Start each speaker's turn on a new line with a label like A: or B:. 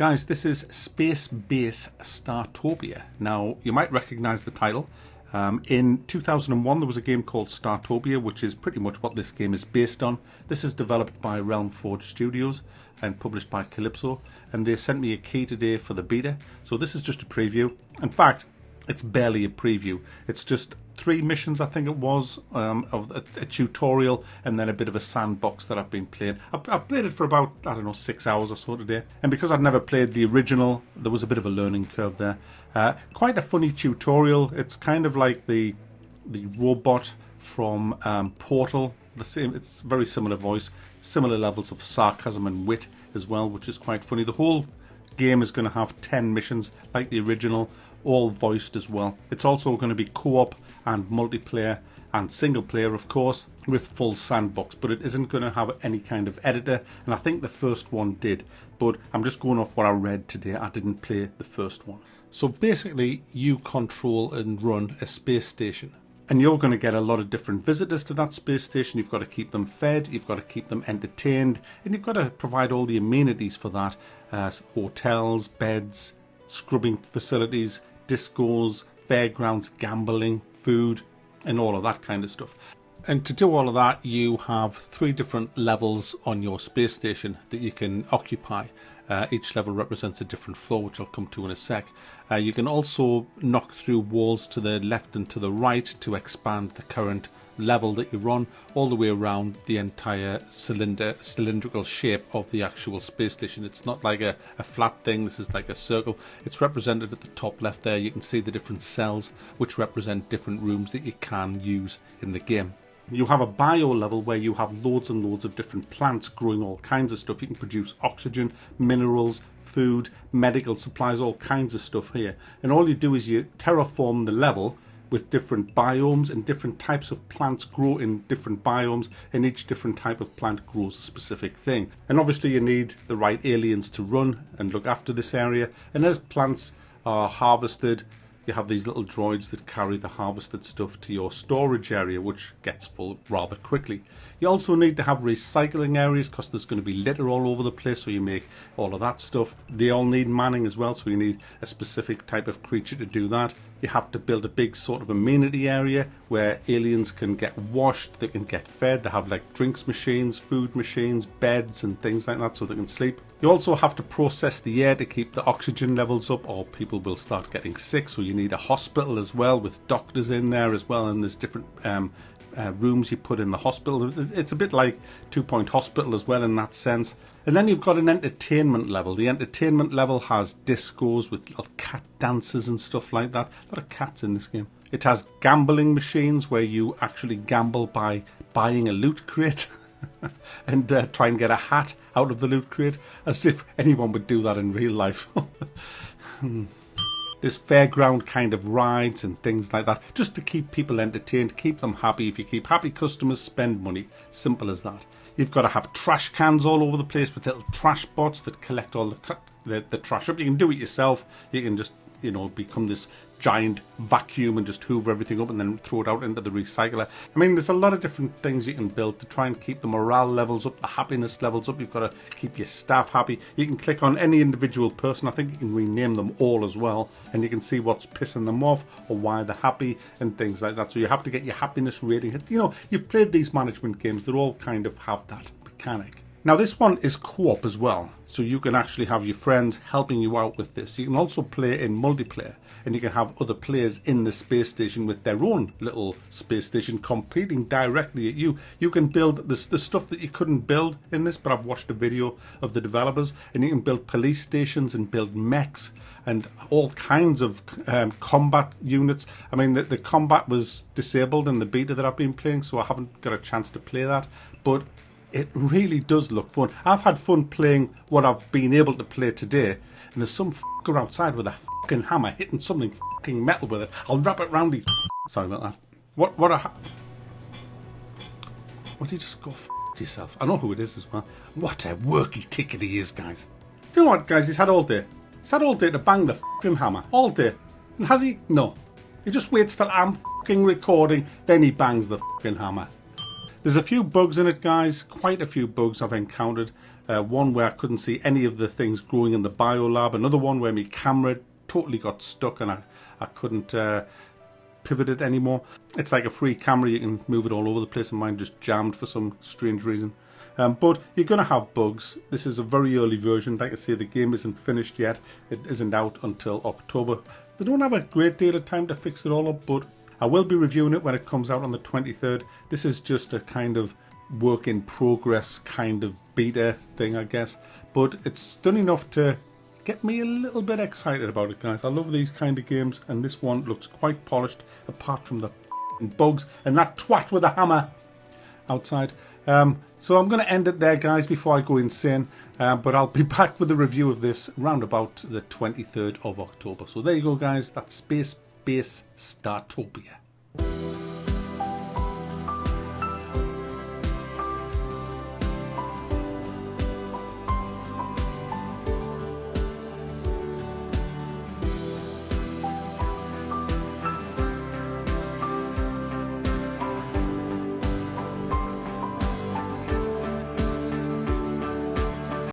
A: Guys, this is Spacebase Startopia. Now, you might recognize the title. In 2001, there was a game called Startopia, which is pretty much what this game is based on. This is developed by Realm Forge Studios and published by Calypso, and they sent me a key today for the beta. So this is just a preview. In fact, it's barely a preview. It's just 3 missions, I think it was, of a tutorial and then a bit of a sandbox that I've been playing. I've played it for about, 6 hours or so today. And because I'd never played the original, there was a bit of a learning curve there. Quite a funny tutorial. It's kind of like the robot from Portal. It's very similar voice, similar levels of sarcasm and wit as well, which is quite funny. The whole game is going to have 10 missions like the original, all voiced as well. It's also going to be co-op and multiplayer and single player, of course, with full sandbox, but it isn't going to have any kind of editor, and I think the first one did, but I'm just going off what I read today. I didn't play the first one. So basically, you control and run a space station, and you're going to get a lot of different visitors to that space station. You've got to keep them fed, you've got to keep them entertained, and you've got to provide all the amenities for that. Hotels, beds, scrubbing facilities, discos, fairgrounds, gambling, food, and all of that kind of stuff. And to do all of that, you have 3 different levels on your space station that you can occupy. Each level represents a different floor, which I'll come to in a sec. You can also knock through walls to the left and to the right to expand the current level that you run all the way around the entire cylindrical shape of the actual space station. It's not like a flat thing. This is like a circle. It's represented at the top left there. You can see the different cells which represent different rooms that you can use in the game. You have a bio level where you have loads and loads of different plants growing all kinds of stuff. You can produce oxygen, minerals, food, medical supplies, all kinds of stuff here. And all you do is you terraform the level with different biomes, and different types of plants grow in different biomes, and each different type of plant grows a specific thing. And obviously you need the right aliens to run and look after this area. And as plants are harvested, you have these little droids that carry the harvested stuff to your storage area, which gets full rather quickly. You also need to have recycling areas because there's going to be litter all over the place, so you make all of that stuff. They all need manning as well, so you need a specific type of creature to do that. You have to build a big sort of amenity area where aliens can get washed, they can get fed, they have like drinks machines, food machines, beds and things like that so they can sleep. You also have to process the air to keep the oxygen levels up, or people will start getting sick, so you need a hospital as well with doctors in there as well, and there's different rooms you put in the hospital. It's a bit like 2 Point Hospital as well in that sense. And then you've got an entertainment level. The entertainment level has discos with little cat dances and stuff like that. A lot of cats in this game. It has gambling machines where you actually gamble by buying a loot crate and try and get a hat out of the loot crate, as if anyone would do that in real life. There's fairground kind of rides and things like that, just to keep people entertained, keep them happy. If you keep happy customers, spend money. Simple as that. You've got to have trash cans all over the place with little trash bots that collect all the trash up. You can do it yourself. You can just, become this giant vacuum and just hoover everything up and then throw it out into the recycler. I mean, there's a lot of different things you can build to try and keep the morale levels up, the happiness levels up. You've got to keep your staff happy. You can click on any individual person. I think you can rename them all as well, and you can see what's pissing them off or why they're happy and things like that. So you have to get your happiness rating. You've played these management games. They all kind of have that mechanic. Now this one is co-op as well, so you can actually have your friends helping you out with this. You can also play in multiplayer, and you can have other players in the space station with their own little space station competing directly at you. You can build the stuff that you couldn't build in this, but I've watched a video of the developers, and you can build police stations and build mechs and all kinds of combat units. I mean, the combat was disabled in the beta that I've been playing, so I haven't got a chance to play that, but it really does look fun. I've had fun playing what I've been able to play today, and there's some fucker outside with a fucking hammer hitting something fucking metal with it. I'll wrap it round his... Sorry about that. What do you just go yourself? I know who it is as well. What a worky ticket he is, guys. Do you know what, guys? He's had all day. He's had all day to bang the fucking hammer. All day. And has he? No. He just waits till I'm fucking recording, then he bangs the fucking hammer. There's a few bugs in it, guys, quite a few bugs I've encountered. One where I couldn't see any of the things growing in the biolab. Another one where my camera totally got stuck and I couldn't pivot it anymore. It's like a free camera, you can move it all over the place, and mine just jammed for some strange reason. But you're going to have bugs. This is a very early version. Like I say, the game isn't finished yet. It isn't out until October. They don't have a great deal of time to fix it all up, but I will be reviewing it when it comes out on the 23rd. This is just a kind of work in progress kind of beta thing, I guess. But it's done enough to get me a little bit excited about it, guys. I love these kind of games, and this one looks quite polished, apart from the bugs and that twat with a hammer outside. So I'm going to end it there, guys, before I go insane. But I'll be back with a review of this around about the 23rd of October. So there you go, guys. That's Spacebase Startopia.